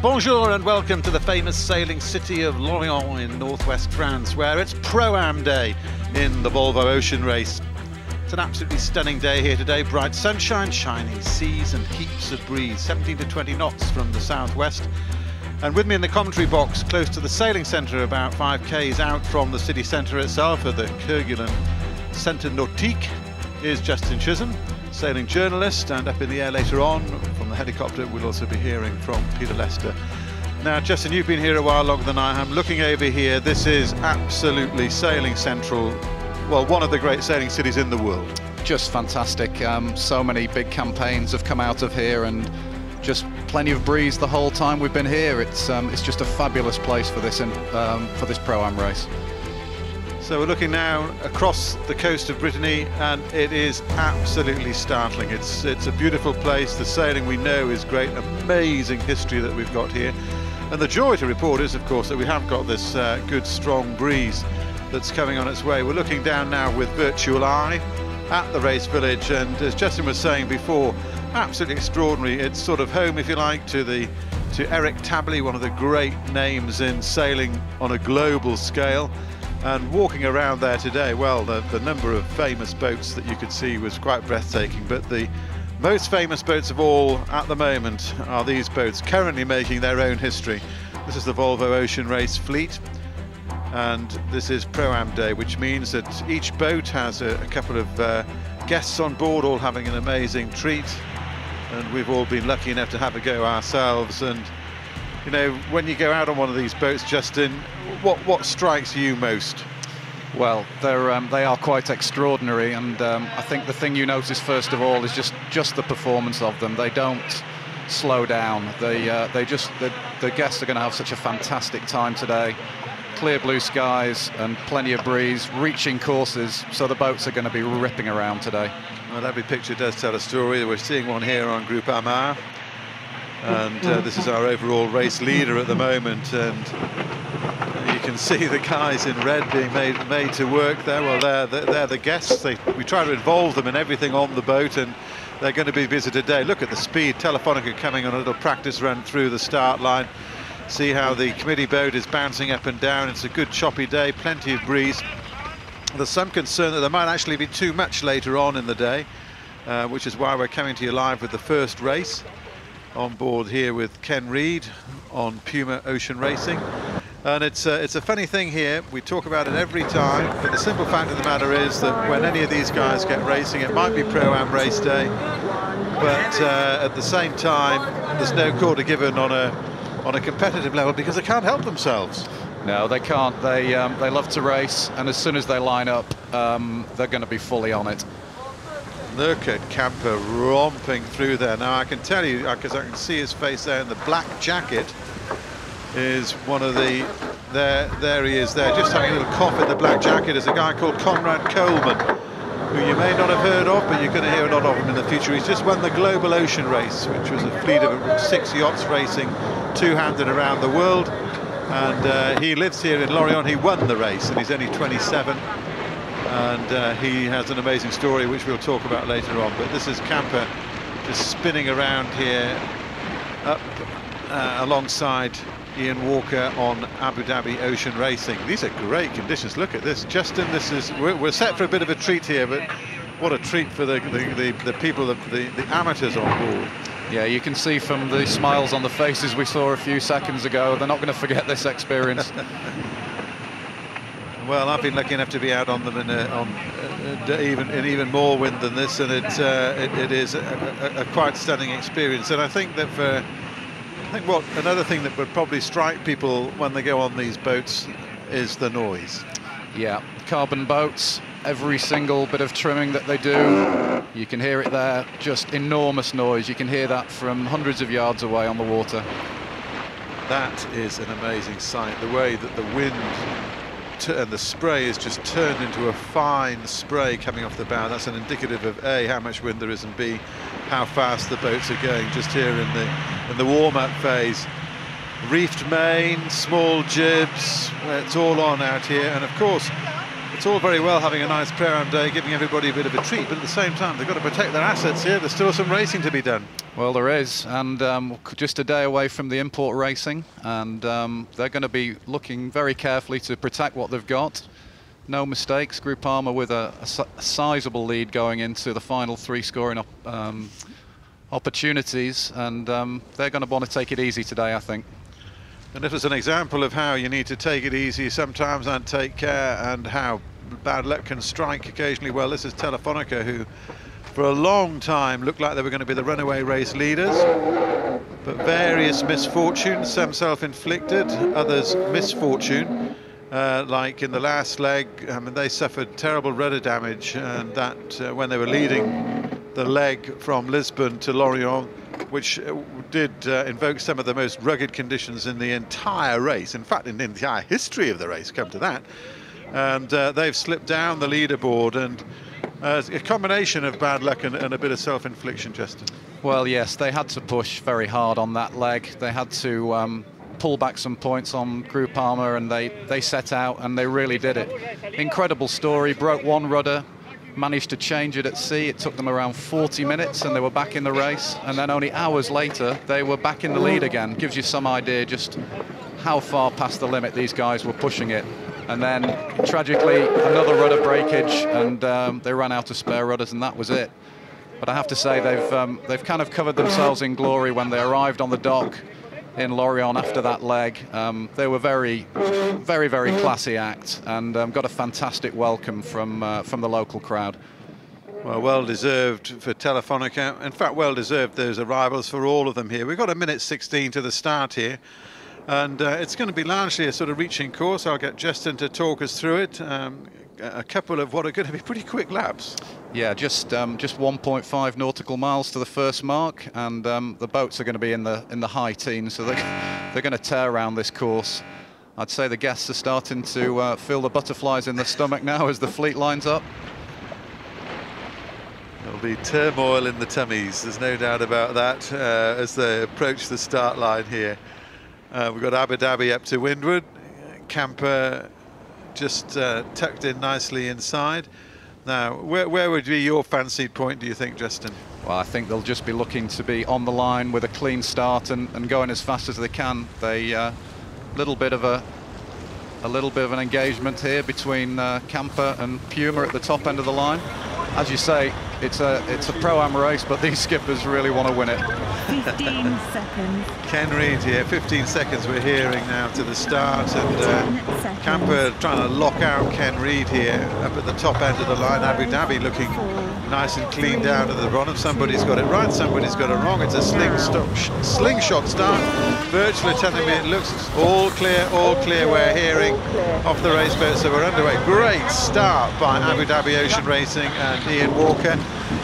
Bonjour and welcome to the famous sailing city of Lorient in northwest France, where it's Pro-Am Day in the Volvo Ocean Race. It's an absolutely stunning day here today, bright sunshine, shining seas and heaps of breeze, 17 to 20 knots from the southwest. And with me in the commentary box, close to the sailing centre, about 5 k's out from the city centre itself, at the Kerguelen Centre Nautique, is Justin Chisholm, sailing journalist, and up in the air later on from the helicopter we'll also be hearing from Peter Lester. Now Justin, you've been here a while longer than I am. Looking over here, this is absolutely sailing central, well, one of the great sailing cities in the world. Just fantastic. So many big campaigns have come out of here and just plenty of breeze the whole time we've been here. It's just a fabulous place for this Pro-Am race. So we're looking now across the coast of Brittany, and it is absolutely startling. It's a beautiful place. The sailing we know is great, amazing history that we've got here. And the joy to report is, of course, that we have got this good strong breeze that's coming on its way. We're looking down now with virtual eye at the race village, and as Justin was saying before, absolutely extraordinary. It's sort of home, if you like, to Eric Tabley, one of the great names in sailing on a global scale. And walking around there today, well, the number of famous boats that you could see was quite breathtaking, but the most famous boats of all at the moment are these boats currently making their own history. This is the Volvo Ocean Race fleet, and this is Pro-Am Day, which means that each boat has a couple of guests on board, all having an amazing treat, and we've all been lucky enough to have a go ourselves. And you know, when you go out on one of these boats, Justin, what strikes you most? Well, they are quite extraordinary, and I think the thing you notice first of all is just the performance of them. They don't slow down. The guests are going to have such a fantastic time today. Clear blue skies and plenty of breeze, reaching courses, so the boats are going to be ripping around today. Well, every picture does tell a story. We're seeing one here on Group Amar. And this is our overall race leader at the moment, and you can see the guys in red being made to work there. Well, they're the guests. We try to involve them in everything on the boat, and they're going to be busy today. Look at the speed. Telefonica coming on a little practice run through the start line. See how the committee boat is bouncing up and down. It's a good choppy day, plenty of breeze. There's some concern that there might actually be too much later on in the day, which is why we're coming to you live with the first race. On board here with Ken Reid on Puma Ocean Racing. And it's a funny thing here, we talk about it every time, but the simple fact of the matter is that when any of these guys get racing, it might be Pro-Am race day, but at the same time there's no quarter given on a competitive level, because they can't help themselves. No, they can't. They love to race, and as soon as they line up, they're going to be fully on it. Look at Camper romping through there. Now I can tell you, because I can see his face there, in the black jacket is one of the, there he is there, just having a little cough in the black jacket, is a guy called Conrad Coleman, who you may not have heard of, but you're going to hear a lot of him in the future. He's just won the Global Ocean Race, which was a fleet of 6 yachts racing two-handed around the world, and he lives here in Lorient. He won the race, and he's only 27. And he has an amazing story which we'll talk about later on. But this is Camper just spinning around here up alongside Ian Walker on Abu Dhabi Ocean Racing. These are great conditions. Look at this, Justin. This is we're set for a bit of a treat here, but what a treat for the people, the amateurs on board. Yeah, you can see from the smiles on the faces we saw a few seconds ago, they're not going to forget this experience. Well, I've been lucky enough to be out on them in even more wind than this, and it is a quite stunning experience. And I think that another thing that would probably strike people when they go on these boats is the noise. Yeah, carbon boats, every single bit of trimming that they do, you can hear it there, just enormous noise. You can hear that from hundreds of yards away on the water. That is an amazing sight, the way that the wind and the spray is just turned into a fine spray coming off the bow. That's an indicative of A, how much wind there is, and B, how fast the boats are going just here in the warm-up phase. Reefed main, small jibs, it's all on out here, and of course It's all very well having a nice Pro-Am day, giving everybody a bit of a treat, but at the same time, they've got to protect their assets here. There's still some racing to be done. Well, there is, and just a day away from the import racing, and they're going to be looking very carefully to protect what they've got. No mistakes. Groupama with a sizable lead going into the final 3 scoring opportunities, and they're going to want to take it easy today, I think. And if it's an example of how you need to take it easy sometimes and take care, and how bad luck can strike occasionally, well, this is Telefonica, who for a long time looked like they were going to be the runaway race leaders, but various misfortunes, some self-inflicted, others misfortune, like in the last leg. I mean, they suffered terrible rudder damage, and that when they were leading the leg from Lisbon to Lorient, which did invoke some of the most rugged conditions in the entire race, in fact in the entire history of the race, come to that. And they've slipped down the leaderboard, and a combination of bad luck and a bit of self-infliction, Justin. Well, yes, they had to push very hard on that leg. They had to pull back some points on Groupama, and they set out and they really did it. Incredible story. Broke one rudder, managed to change it at sea. It took them around 40 minutes and they were back in the race, and then only hours later they were back in the lead again. Gives you some idea just how far past the limit these guys were pushing it. And then tragically another rudder breakage, and they ran out of spare rudders, and that was it. But I have to say they've kind of covered themselves in glory when they arrived on the dock in Lorient after that leg. They were very, very classy act, and got a fantastic welcome from the local crowd. Well, well deserved for Telefonica. In fact, well deserved those arrivals for all of them here. We've got a minute 16 to the start here, and it's going to be largely a sort of reaching course. I'll get Justin to talk us through it. A couple of what are going to be pretty quick laps. Yeah, just 1.5 nautical miles to the first mark, and the boats are going to be in the high teens, so they're going to tear around this course. I'd say the guests are starting to feel the butterflies in their stomach now as the fleet lines up. There'll be turmoil in the tummies, there's no doubt about that, as they approach the start line here. We've got Abu Dhabi up to windward, Camper just tucked in nicely inside. Now, where would be your fancied point, do you think, Justin? Well, I think they'll just be looking to be on the line with a clean start and going as fast as they can. They little bit of an engagement here between Camper and Puma at the top end of the line. As you say, it's a Pro-Am race, but these skippers really want to win it. 15 seconds. Ken Reid here, 15 seconds we're hearing now to the start, and Camper trying to lock out Ken Reid here up at the top end of the line. Abu Dhabi looking nice and clean down to the bottom. Somebody's got it right, somebody's got it wrong. It's a slingshot start. Virtually telling me it looks all clear, we're hearing off the race boat, so we're underway. Great start by Abu Dhabi Ocean Racing and Ian Walker,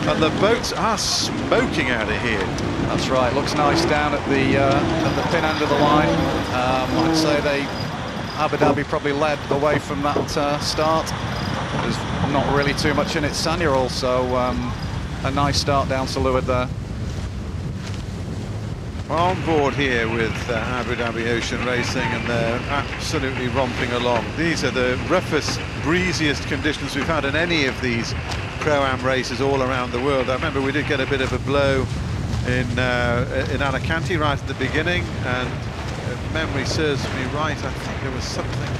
and the boats are smoking out of here. That's right, looks nice down at the pin end of the line. I'd say Abu Dhabi probably led away from that start. There's not really too much in it. Sanya also a nice start down to leeward there. We're on board here with Abu Dhabi Ocean Racing, and they're absolutely romping along. These are the roughest, breeziest conditions we've had in any of these Pro-Am races all around the world. I remember we did get a bit of a blow in Alicante right at the beginning, and if memory serves me right, I think there was something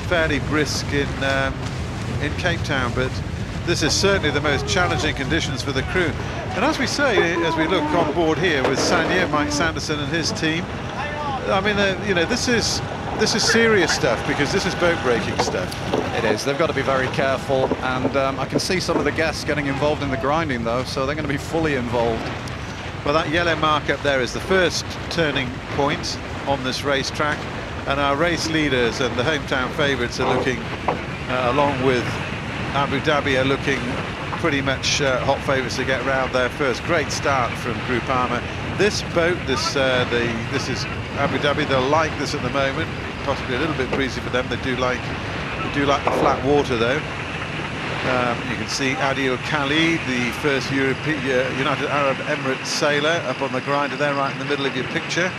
fairly brisk in Cape Town, but this is certainly the most challenging conditions for the crew. And as we say, as we look on board here with Sanya, Mike Sanderson and his team, I mean, you know, this is serious stuff, because this is boat breaking stuff. It is. They've got to be very careful, and I can see some of the guests getting involved in the grinding though, so they're going to be fully involved. Well, that yellow mark up there is the first turning point on this racetrack, and our race leaders and the hometown favourites are looking, along with Abu Dhabi, are looking pretty much hot favourites to get round there first. Great start from Groupama. This boat, this is Abu Dhabi. They'll like this at the moment. Possibly a little bit breezy for them. They do like the flat water though. You can see Adil Khalid, the first United Arab Emirates sailor, up on the grinder there, right in the middle of your picture.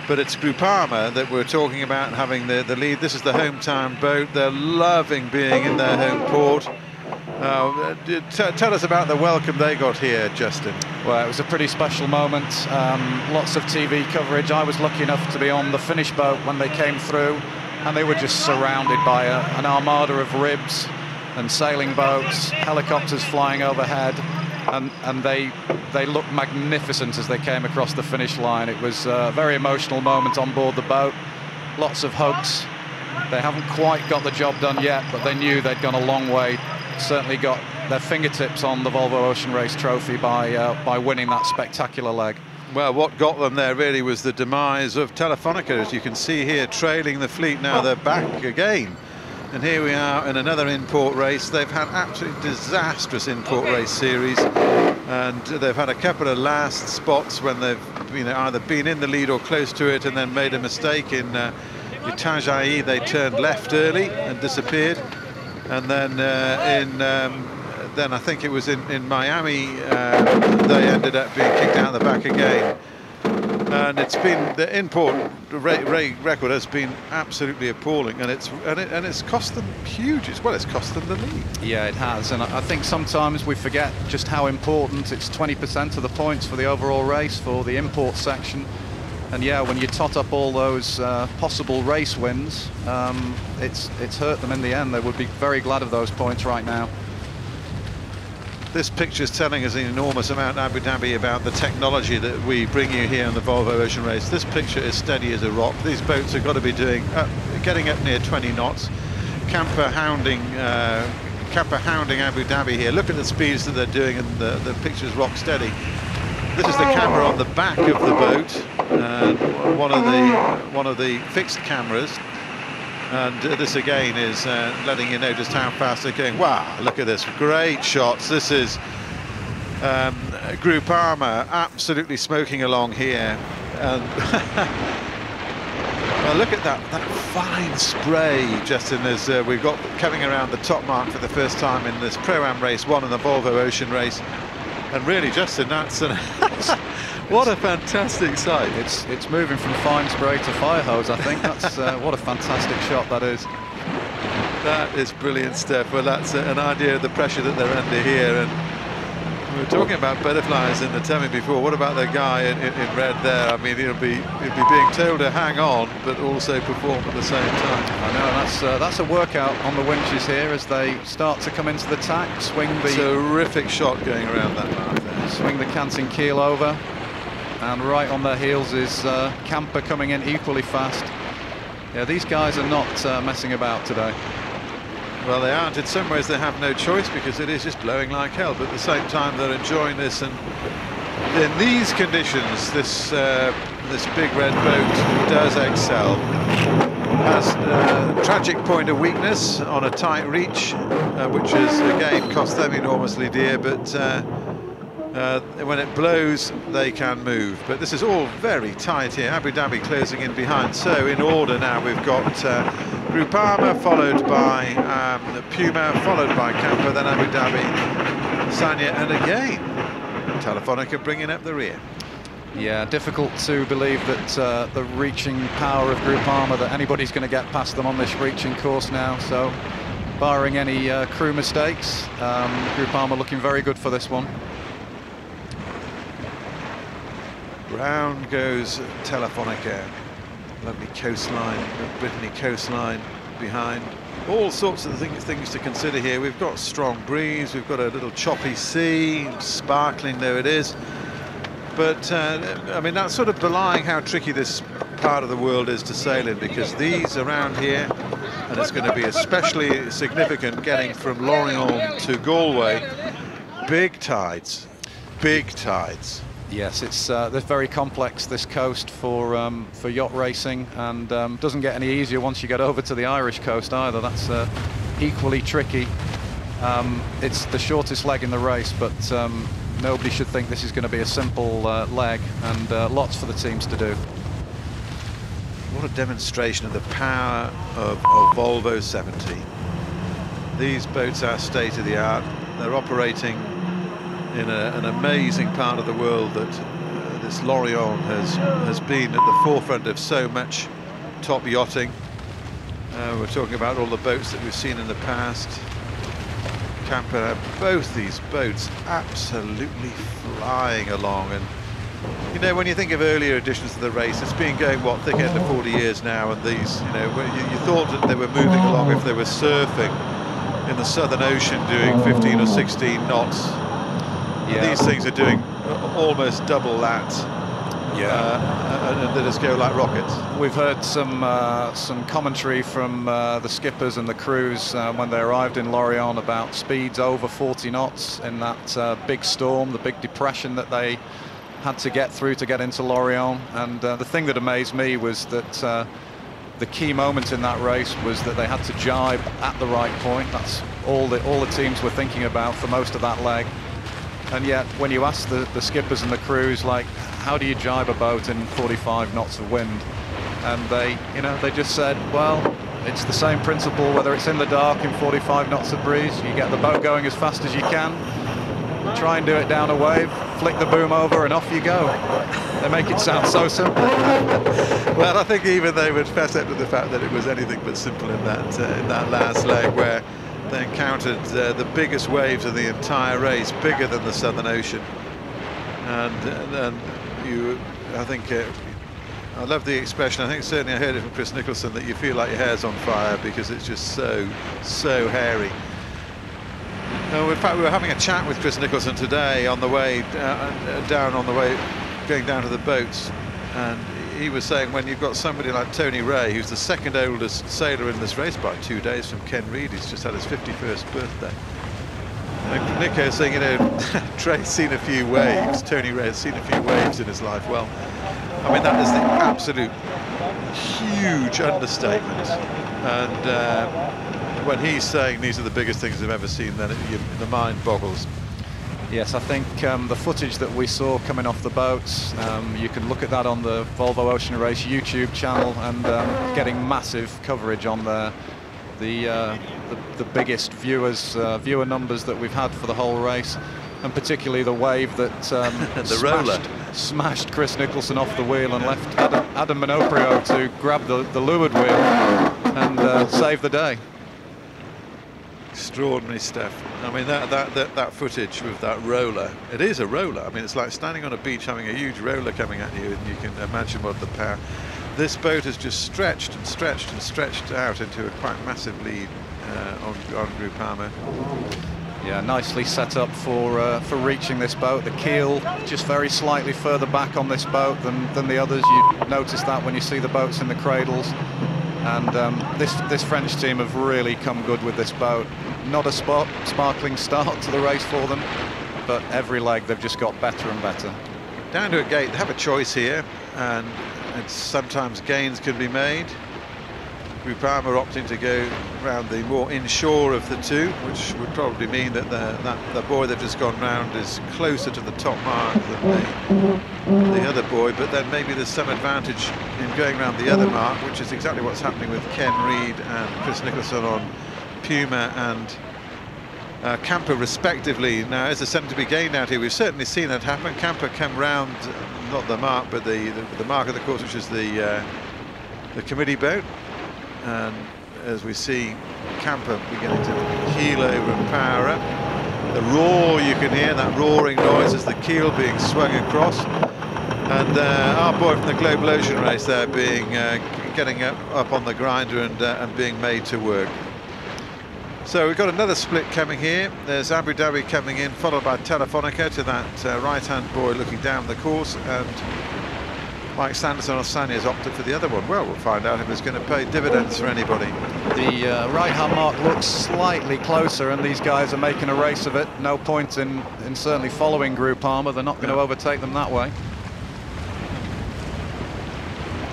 But it's Groupama that we're talking about having the lead. This is the hometown boat. They're loving being in their home port. Tell us about the welcome they got here, Justin. Well, it was a pretty special moment. Lots of TV coverage. I was lucky enough to be on the Finnish boat when they came through, and they were just surrounded by an armada of ribs and sailing boats, helicopters flying overhead, and they looked magnificent as they came across the finish line. It was a very emotional moment on board the boat. Lots of hugs. They haven't quite got the job done yet, but they knew they'd gone a long way. Certainly got their fingertips on the Volvo Ocean Race trophy by winning that spectacular leg. Well, what got them there really was the demise of Telefonica, as you can see here, trailing the fleet. Now they're back again. And here we are in another import race. They've had absolutely disastrous import race series, and they've had a couple of last spots when they've either been in the lead or close to it and then made a mistake. In Itajaí, they turned left early and disappeared, and then then I think it was in Miami they ended up being kicked out the back again. And it's been, the import record has been absolutely appalling, and it's cost them huge. It's cost them the lead. Yeah, it has, and I think sometimes we forget just how important. It's 20% of the points for the overall race for the import section, and yeah, when you tot up all those possible race wins, it's hurt them in the end. They would be very glad of those points right now. This picture is telling us an enormous amount, Abu Dhabi, about the technology that we bring you here on the Volvo Ocean Race. This picture is steady as a rock. These boats have got to be getting up near 20 knots. Camper hounding Abu Dhabi here. Look at the speeds that they're doing, and the picture's rock steady. This is the camera on the back of the boat, one of the fixed cameras. And this again is letting you know just how fast they're going. Wow, look at this, great shots. This is Groupama absolutely smoking along here. And well, look at that fine spray, Justin, as we've got coming around the top mark for the first time in this Pro-Am Race 1 and the Volvo Ocean Race. And really, Justin, that's what a fantastic sight. It's moving from fine spray to fire hose, I think. That's what a fantastic shot that is. That is brilliant stuff. Well, that's an idea of the pressure that they're under here. And we were talking about butterflies in the tummy before. What about the guy in red there? I mean, he'll be being told to hang on, but also perform at the same time. I know, that's a workout on the winches here as they start to come into the tack. Swing the terrific shot going around that mark there. Swing the canting keel over. And right on their heels is Camper coming in equally fast. Yeah, these guys are not messing about today. Well, they aren't. In some ways they have no choice because it is just blowing like hell, but at the same time they're enjoying this. And in these conditions, this big red boat does excel. Has a tragic point of weakness on a tight reach, which has again cost them enormously dear, but when it blows they can move. But this is all very tight here. Abu Dhabi closing in behind. So in order now, we've got Groupama followed by Puma, followed by Camper, then Abu Dhabi, Sanya, and again Telefonica bringing up the rear. Yeah, difficult to believe that the reaching power of Groupama, that anybody's going to get past them on this reaching course now. So barring any crew mistakes, Groupama looking very good for this one. Round goes Telefonica. Lovely coastline, Brittany coastline behind. All sorts of things to consider here. We've got strong breeze, we've got a little choppy sea, sparkling though it is. But I mean, that's sort of belying how tricky this part of the world is to sail in, because these around here, and it's going to be especially significant getting from Lorient to Galway, big tides, big tides. Yes, it's very complex, this coast for yacht racing, and doesn't get any easier once you get over to the Irish coast either. That's equally tricky. It's the shortest leg in the race, but nobody should think this is going to be a simple leg, and lots for the teams to do. What a demonstration of the power of Volvo 70. These boats are state of the art. They're operating in an amazing part of the world that years, Lorient has been at the forefront of so much top yachting. We're talking about all the boats that we've seen in the past. Camper, both these boats absolutely flying along, and you know, when you think of earlier editions of the race, it's been going, what, thick end of 40 years now, and these, you know, you thought that they were moving along if they were surfing in the Southern Ocean doing 15 or 16 knots. Yeah. These things are doing almost double that. And they just go like rockets. We've heard some commentary from the skippers and the crews when they arrived in Lorient about speeds over 40 knots in that big storm, the big depression that they had to get through to get into Lorient. And the thing that amazed me was that the key moment in that race was that they had to jibe at the right point. That's all the teams were thinking about for most of that leg. And yet, when you ask the skippers and the crews, like, how do you jibe a boat in 45 knots of wind? And they just said, well, it's the same principle whether it's in the dark in 45 knots of breeze. You get the boat going as fast as you can, try and do it down a wave, flick the boom over, and off you go. They make it sound so simple. Well, I think even they would fess up to the fact that it was anything but simple in that last leg, where they encountered the biggest waves of the entire race, bigger than the Southern Ocean. And I think, I love the expression, I think certainly I heard it from Chris Nicholson, that you feel like your hair's on fire because it's just so hairy. In fact, we were having a chat with Chris Nicholson today on the way going down to the boats, and he was saying, when you've got somebody like Tony Ray, who's the second oldest sailor in this race by 2 days from Ken Reid, he's just had his 51st birthday. And Nico saying, you know, Trey's seen a few waves, Tony Ray has seen a few waves in his life. Well, I mean, that is the absolute huge understatement. And when he's saying these are the biggest things I've ever seen, then the mind boggles. Yes, I think the footage that we saw coming off the boats, you can look at that on the Volvo Ocean Race YouTube channel, and getting massive coverage on the biggest viewer numbers that we've had for the whole race, and particularly the wave that smashed Chris Nicholson off the wheel and left Adam Minoprio to grab the leeward wheel and save the day. Extraordinary stuff. I mean, that footage with that roller, it is a roller. I mean, it's like standing on a beach having a huge roller coming at you, and you can imagine what the power. This boat has just stretched and stretched and stretched out into a quite massive lead on Groupama. Yeah, nicely set up for reaching this boat. The keel just very slightly further back on this boat than the others. You notice that when you see the boats in the cradles. And this French team have really come good with this boat. Not a sparkling start to the race for them, but every leg they've just got better and better. Down to a gate, they have a choice here, and sometimes gains can be made. Groupama opting to go around the more inshore of the two, which would probably mean that the buoy they've just gone round is closer to the top mark than the other buoy, but then maybe there's some advantage in going around the other mark, which is exactly what's happening with Ken Reid and Chris Nicholson on Puma and Camper respectively. Now, is there something to be gained out here? We've certainly seen that happen. Camper come round, not the mark, but the mark of the course, which is the committee boat. And as we see Camper beginning to keel over and power up, the roar you can hear, that roaring noise as the keel being swung across, and our boy from the Global Ocean Race there being getting up on the grinder and being made to work. So we've got another split coming here. There's Abu Dhabi coming in, followed by Telefonica to that right-hand buoy looking down the course, and Mike Sanderson or Sanya has opted for the other one. Well, we'll find out if it's going to pay dividends for anybody. The right-hand mark looks slightly closer, and these guys are making a race of it. No point in certainly following Groupama. They're not going to overtake them that way.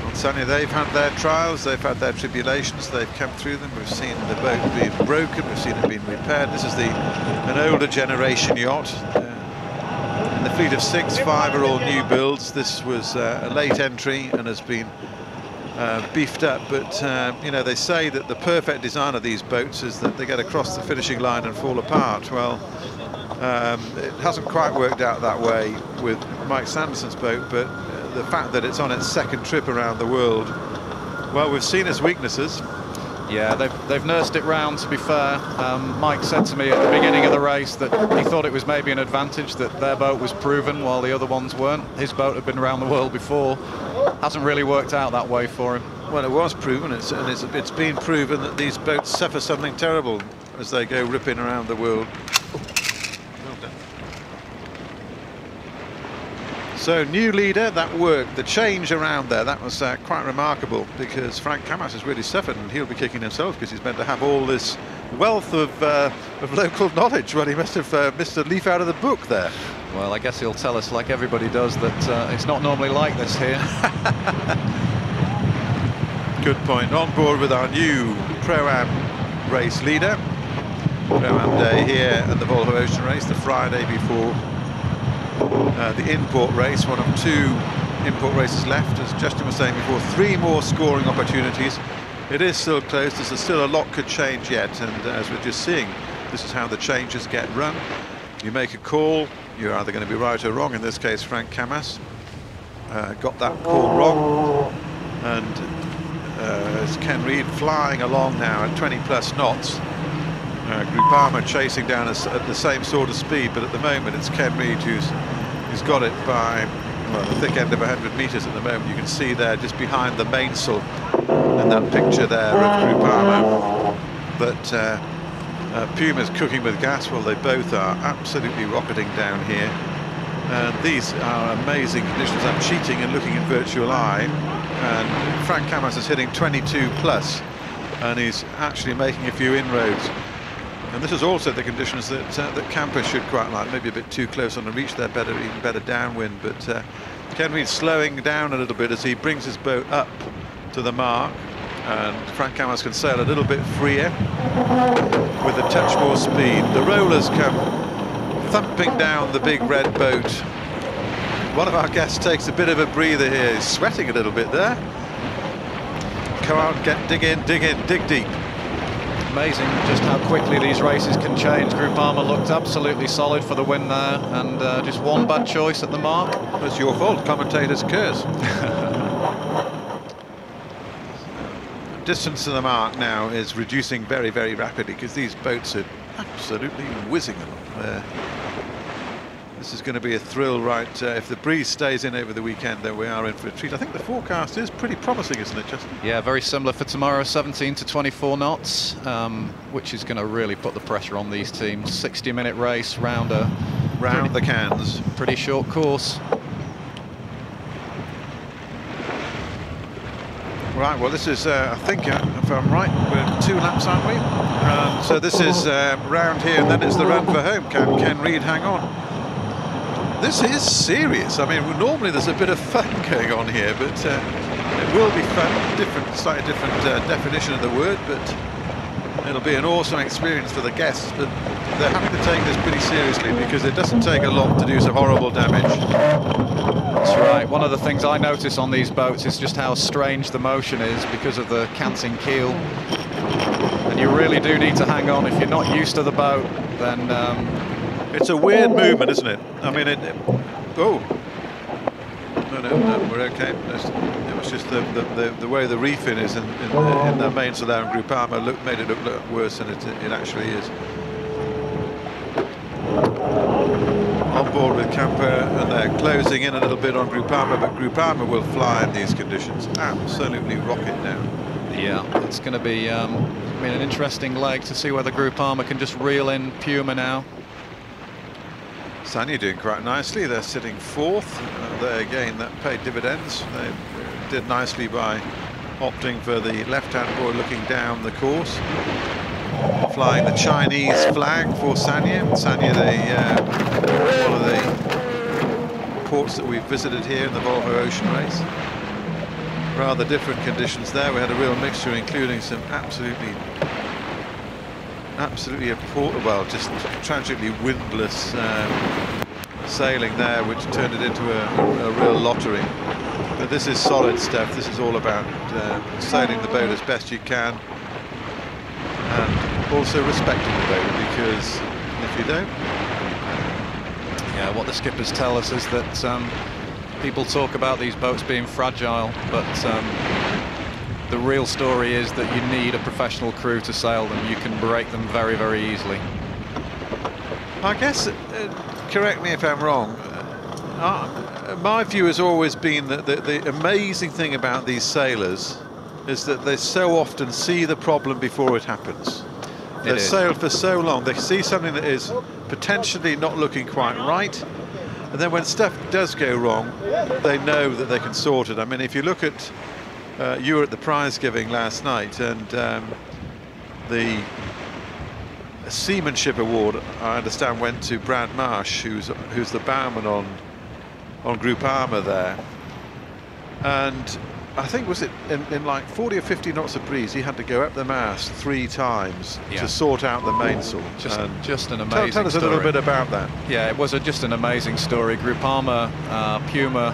On Sanya, they've had their trials, they've had their tribulations, they've come through them. We've seen the boat being broken, we've seen it being repaired. This is an older generation yacht. In the fleet of 6, 5 are all new builds. This was a late entry and has been beefed up, but you know, they say that the perfect design of these boats is that they get across the finishing line and fall apart. Well, It hasn't quite worked out that way with Mike Sanderson's boat, but the fact that it's on its second trip around the world, well, we've seen its weaknesses. Yeah, they've nursed it round, to be fair. Mike said to me at the beginning of the race that he thought it was maybe an advantage that their boat was proven while the other ones weren't. His boat had been around the world before. Hasn't really worked out that way for him. Well, it was proven, and it's been proven that these boats suffer something terrible as they go ripping around the world. Well done. So, new leader, that worked. The change around there, that was quite remarkable, because Frank Camas has really suffered, and he'll be kicking himself because he's meant to have all this wealth of local knowledge. Well, he must have missed a leaf out of the book there. Well, I guess he'll tell us, like everybody does, that it's not normally like this here. Good point. On board with our new Pro-Am race leader. Pro-Am day here at the Volvo Ocean Race, the Friday before the import race, one of 2 import races left. As Justin was saying before, 3 more scoring opportunities. It is still close, there's still a lot could change yet, and as we're just seeing, this is how the changes get run. You make a call, you're either going to be right or wrong. In this case, Frank Camas got that call wrong, and it's Ken Reid flying along now at 20+ knots. Groupama chasing down at the same sort of speed, but at the moment it's Ken Reid who's got it by, well, the thick end of 100 metres at the moment. You can see there just behind the mainsail in that picture there of Groupama that Puma's cooking with gas. Well, they both are absolutely rocketing down here, and these are amazing conditions. I'm cheating and looking in virtual eye, and Frank Camas is hitting 22+, and he's actually making a few inroads. And this is also the conditions that Camper should quite like. Maybe a bit too close on the reach there, even better downwind. But Ken Reid's slowing down a little bit as he brings his boat up to the mark, and Frank Camas can sail a little bit freer with a touch more speed. The rollers come thumping down the big red boat. One of our guests takes a bit of a breather here. He's sweating a little bit there. Come on, dig in, dig deep. Amazing just how quickly these races can change. Groupama looked absolutely solid for the win there, and just one bad choice at the mark. That's your fault, commentator's curse. Distance to the mark now is reducing very, very rapidly because these boats are absolutely whizzing along there. This is going to be a thrill, right? If the breeze stays in over the weekend, then we are in for a treat. I think the forecast is pretty promising, isn't it, Justin? Yeah, very similar for tomorrow, 17 to 24 knots, which is going to really put the pressure on these teams. 60-minute race round the cans. Pretty short course. Right, well, this is, I think, if I'm right, we're 2 laps, aren't we? So this is round here, and then it's the run for home. Can Ken Reid hang on? This is serious. I mean, normally there's a bit of fun going on here, but it will be fun. Slightly different definition of the word, but it'll be an awesome experience for the guests. But they're having to take this pretty seriously because it doesn't take a lot to do some horrible damage. That's right. One of the things I notice on these boats is just how strange the motion is because of the canting keel. And you really do need to hang on. If you're not used to the boat, then it's a weird movement, isn't it? I mean, oh, no, we're okay. It was just the way the reefing is in the mainsail there in Groupama made it look worse than it actually is. On board with Camper, and they're closing in a little bit on Groupama, but Groupama will fly in these conditions. Absolutely rocket now. Yeah, it's going to be I mean, an interesting leg to see whether Groupama can just reel in Puma now. Sanya doing quite nicely. They're sitting 4th. There again, that paid dividends. They did nicely by opting for the left-hand board looking down the course. Flying the Chinese flag for Sanya. Sanya, one of the ports that we've visited here in the Volvo Ocean Race. Rather different conditions there. We had a real mixture, including some absolutely well, just tragically windless sailing there, which turned it into a real lottery. But this is solid stuff. This is all about sailing the boat as best you can, and also respecting the boat, because if you don't, what the skippers tell us is that people talk about these boats being fragile, but the real story is that you need a professional crew to sail them. You can break them very, very easily. I guess, correct me if I'm wrong, my view has always been that the amazing thing about these sailors is that they so often see the problem before it happens. They've sailed for so long, they see something that is potentially not looking quite right, and then when stuff does go wrong, they know that they can sort it. I mean, if you look at, you were at the prize giving last night, and the Seamanship Award, I understand, went to Brad Marsh, who's the bowman on Group Armour there, and I think was it in like 40 or 50 knots of breeze, he had to go up the mast 3 times to sort out the mainsail. Just an amazing tell us story. a little bit about that. Yeah, it was just an amazing story. Group Armour, Puma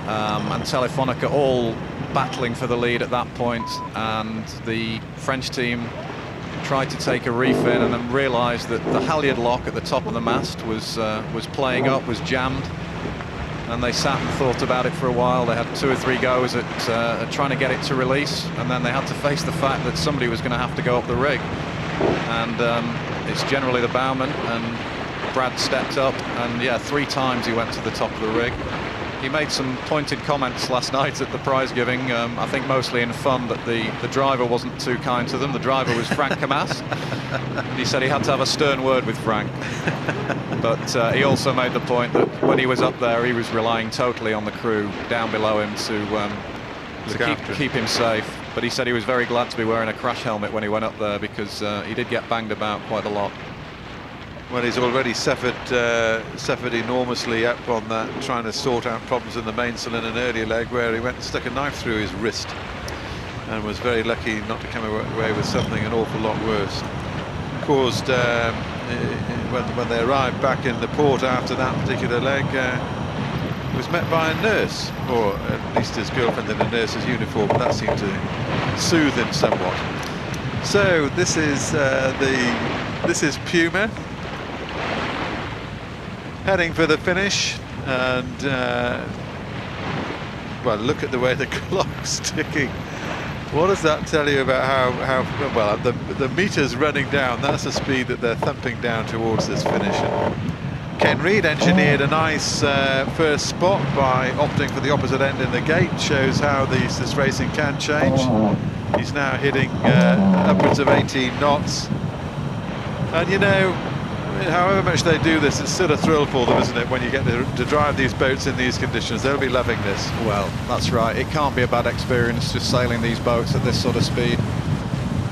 and Telefonica all battling for the lead at that point, and the French team tried to take a reef in and then realised that the halyard lock at the top of the mast was playing up, was jammed. And they sat and thought about it for a while. They had 2 or 3 goes at trying to get it to release, and then they had to face the fact that somebody was going to have to go up the rig. And it's generally the bowman, and Brad stepped up, and yeah, 3 times he went to the top of the rig. He made some pointed comments last night at the prize giving, I think mostly in fun, that the driver wasn't too kind to them. The driver was Frank Camas. He said he had to have a stern word with Frank. But he also made the point that when he was up there, he was relying totally on the crew down below him to keep him safe. But he said he was very glad to be wearing a crash helmet when he went up there, because he did get banged about quite a lot. Well, he's already suffered enormously up on that, trying to sort out problems in the mainsail in an earlier leg, where he went and stuck a knife through his wrist and was very lucky not to come away with something an awful lot worse. Caused, when they arrived back in the port after that particular leg, was met by a nurse, or at least his girlfriend in a nurse's uniform, but that seemed to soothe him somewhat. So this is Puma heading for the finish, and well, look at the way the clock's ticking. What does that tell you about how well the meter's running down? That's the speed that they're thumping down towards this finish. And Ken Reid engineered a nice first spot by opting for the opposite end in the gate. Shows how this racing can change. He's now hitting upwards of 18 knots, and you know, however much they do this, it's still a thrill for them, isn't it, when you get to drive these boats in these conditions? They'll be loving this. Well, that's right. It can't be a bad experience just sailing these boats at this sort of speed.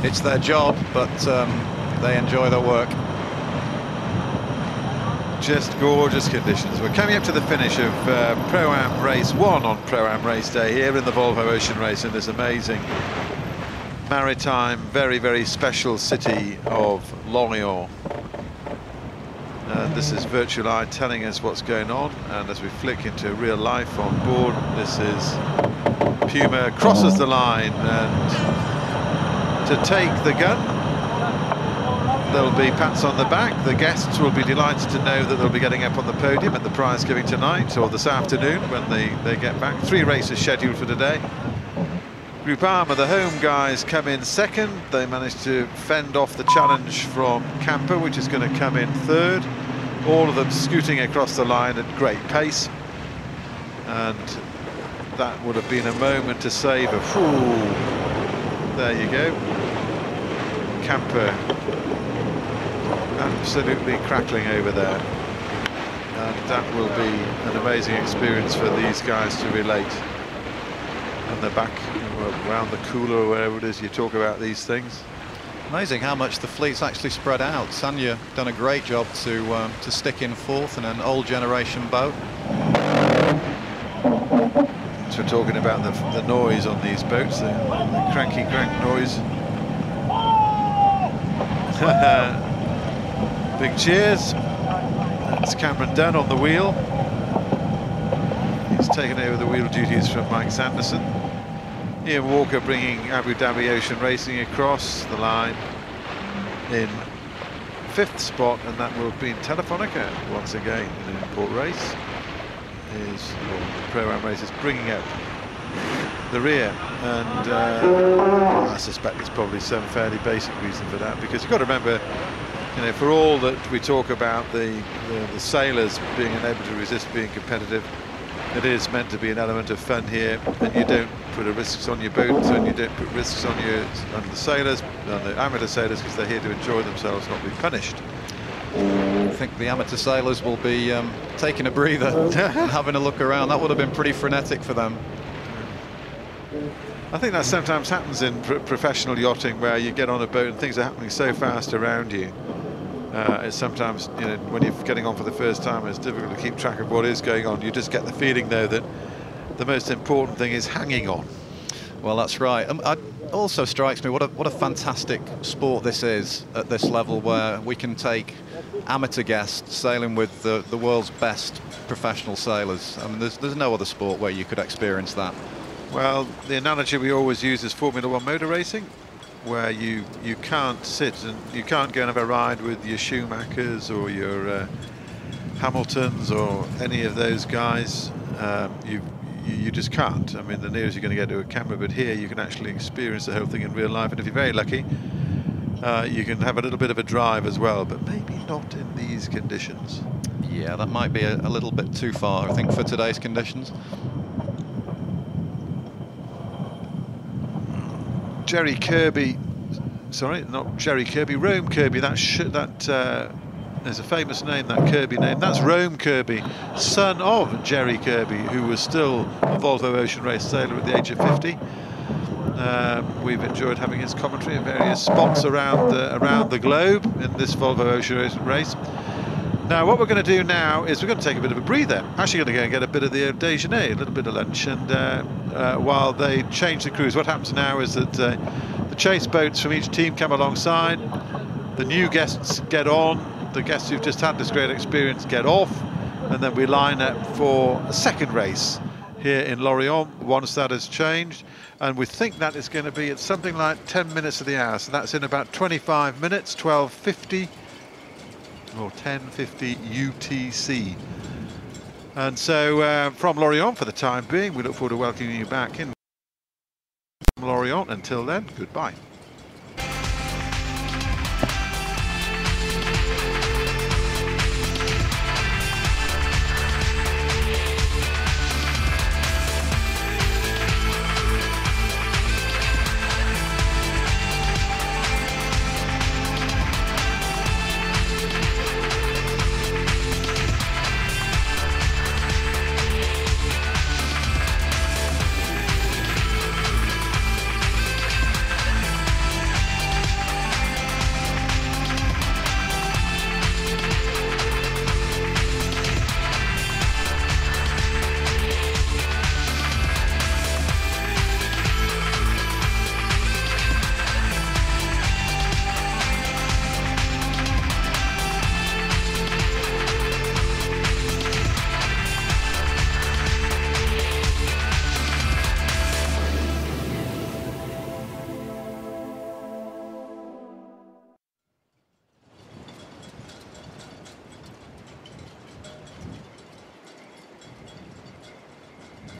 It's their job, but they enjoy their work. Just gorgeous conditions. We're coming up to the finish of Pro-Am Race 1 on Pro-Am Race Day here in the Volvo Ocean Race in this amazing maritime, very, very special city of Lorient. This is Virtual Eye telling us what's going on, and as we flick into real life on board, this is Puma crosses the line, and to take the gun, there'll be pats on the back. The guests will be delighted to know that they'll be getting up on the podium at the prize giving tonight or this afternoon when they get back. 3 races scheduled for today. Group Armour, the home guys, come in second. They managed to fend off the challenge from Camper, which is going to come in third. All of them scooting across the line at great pace, and that would have been a moment to savour. There you go. Camper absolutely crackling over there, and that will be an amazing experience for these guys to relate. And they're back around the cooler or wherever it is you talk about these things. Amazing how much the fleet's actually spread out. Sanya done a great job to stick in fourth in an old generation boat. So we're talking about the noise on these boats, the cranky crank noise. Big cheers. That's Cameron Dunn on the wheel. He's taken over the wheel duties from Mike Sanderson. Ian Walker bringing Abu Dhabi Ocean Racing across the line in 5th spot, and that will be in Telefonica once again in an import race. The Pro-Am race is bringing up the rear, and I suspect there's probably some fairly basic reason for that, because you've got to remember, you know, for all that we talk about the sailors being unable to resist being competitive, it is meant to be an element of fun here, and you don't put risks on your boats, and you don't put risks on the sailors, on the amateur sailors, because they're here to enjoy themselves, not be punished. I think the amateur sailors will be taking a breather and having a look around. That would have been pretty frenetic for them. I think that sometimes happens in professional yachting, where you get on a boat and things are happening so fast around you. It's sometimes, you know, when you're getting on for the first time, it's difficult to keep track of what is going on. You just get the feeling, though, that the most important thing is hanging on. Well, that's right. It also strikes me what a fantastic sport this is at this level, where we can take amateur guests sailing with the world's best professional sailors. I mean, there's no other sport where you could experience that. Well, the analogy we always use is Formula 1 motor racing, where you can't sit and you can't go and have a ride with your Schumachers or your Hamiltons or any of those guys. You just can't. I mean, the nearest you're going to get to a camera, but here you can actually experience the whole thing in real life, and if you're very lucky, you can have a little bit of a drive as well, but maybe not in these conditions. Yeah, that might be a little bit too far, I think, for today's conditions. Jerry Kirby, sorry, not Jerry Kirby, Rome Kirby. There's a famous name, that Kirby name. That's Rome Kirby, son of Jerry Kirby, who was still a Volvo Ocean Race sailor at the age of 50. We've enjoyed having his commentary in various spots around the globe in this Volvo Ocean Race. Now, what we're going to do now is we're going to take a bit of a breather. Actually, going to go and get a bit of the déjeuner, a little bit of lunch, and while they change the crews, what happens now is that the chase boats from each team come alongside. The new guests get on. The guests who've just had this great experience get off, and then we line up for a second race here in Lorient once that has changed, and we think that is going to be at something like 10 minutes of the hour, so that's in about 25 minutes, 12:50 or 10:50 UTC. And so from Lorient for the time being, we look forward to welcoming you back in Lorient. Until then, goodbye.